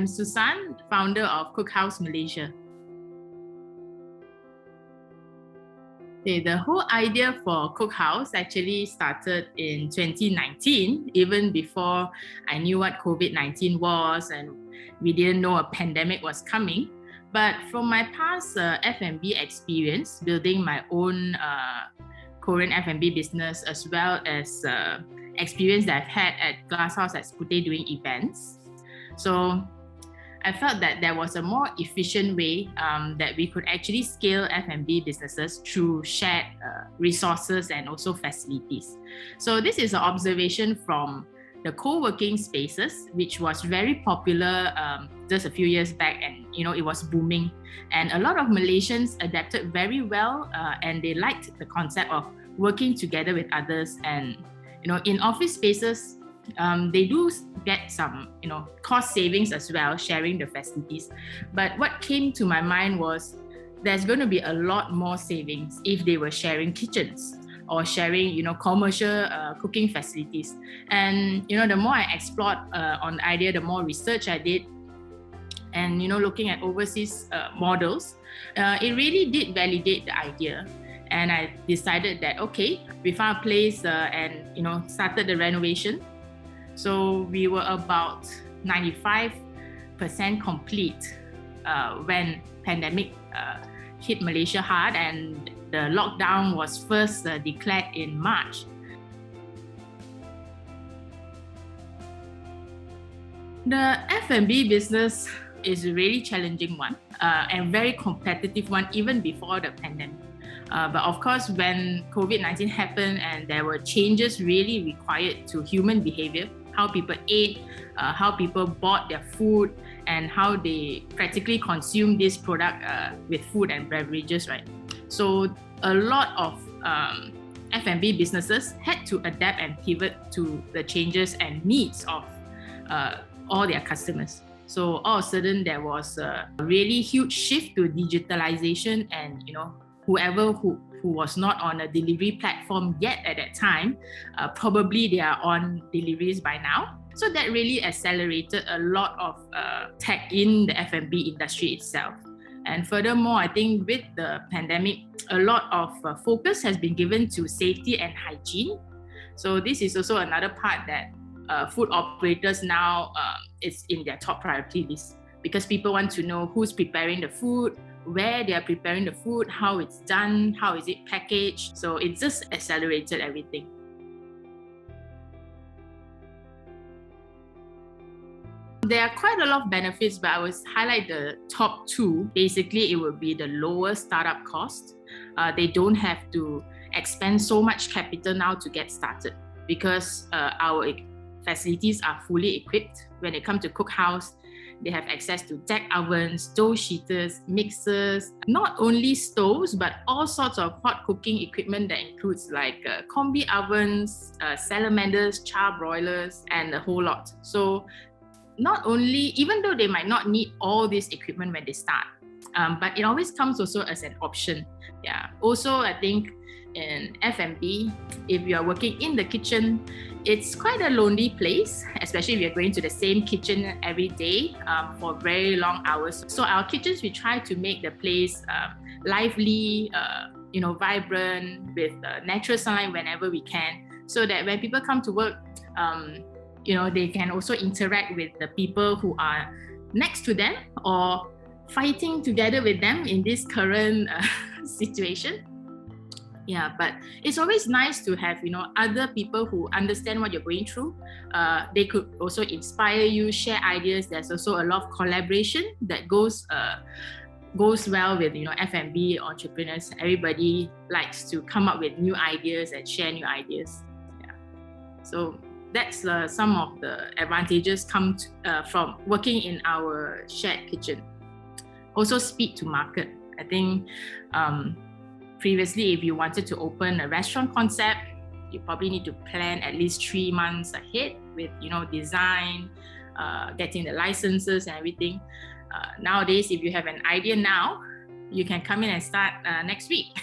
I'm Su San, founder of COOKHOUSE Malaysia. Okay, the whole idea for COOKHOUSE actually started in 2019, even before I knew what COVID-19 was and we didn't know a pandemic was coming. But from my past F&B experience, building my own Korean F&B business, as well as experience that I've had at Glasshouse at Skute doing events. So I felt that there was a more efficient way that we could actually scale F&B businesses through shared resources and also facilities. So this is an observation from the co-working spaces, which was very popular just a few years back, and it was booming. And a lot of Malaysians adapted very well, and they liked the concept of working together with others. And in office spaces, they do get some cost savings as well, sharing the facilities. But what came to my mind was there's going to be a lot more savings if they were sharing kitchens or sharing commercial cooking facilities. And the more I explored on the idea, the more research I did, and looking at overseas models, it really did validate the idea. And I decided that okay, we found a place and started the renovation. So we were about 95% complete when pandemic hit Malaysia hard, and the lockdown was first declared in March. The F&B business is a really challenging one and very competitive one even before the pandemic. But of course, when COVID-19 happened and there were changes really required to human behavior, how people ate, how people bought their food, and how they practically consume this product with food and beverages, right? So a lot of F&B businesses had to adapt and pivot to the changes and needs of all their customers. So all of a sudden, there was a really huge shift to digitalization, and whoever who was not on a delivery platform yet at that time, probably they are on deliveries by now. So that really accelerated a lot of tech in the F&B industry itself. And furthermore, I think with the pandemic, a lot of focus has been given to safety and hygiene. So this is also another part that food operators now is in their top priority list, because people want to know who's preparing the food, where they are preparing the food, how it's done, how is it packaged. So it just accelerated everything. There are quite a lot of benefits, but I will highlight the top two. Basically, it will be the lower startup cost. They don't have to expend so much capital now to get started, because our facilities are fully equipped. When it comes to COOKHOUSE, they have access to deck ovens, dough sheeters, mixers, not only stoves, but all sorts of hot cooking equipment that includes like combi ovens, salamanders, char broilers, and a whole lot. So not only, even though they might not need all this equipment when they start, but it always comes also as an option. Yeah. Also, I think in F&B, if you are working in the kitchen, it's quite a lonely place, especially if you're going to the same kitchen every day for very long hours. So our kitchens, we try to make the place lively, vibrant, with natural sunlight whenever we can, so that when people come to work, they can also interact with the people who are next to them or fighting together with them in this current situation. Yeah, but it's always nice to have other people who understand what you're going through. They could also inspire you, share ideas. There's also a lot of collaboration that goes well with F&B entrepreneurs. Everybody likes to come up with new ideas and share new ideas. Yeah, so that's some of the advantages come from working in our shared kitchen. Also, speed to market. I think previously, if you wanted to open a restaurant concept, you probably need to plan at least 3 months ahead with design, getting the licenses and everything. Nowadays, if you have an idea now, you can come in and start next week.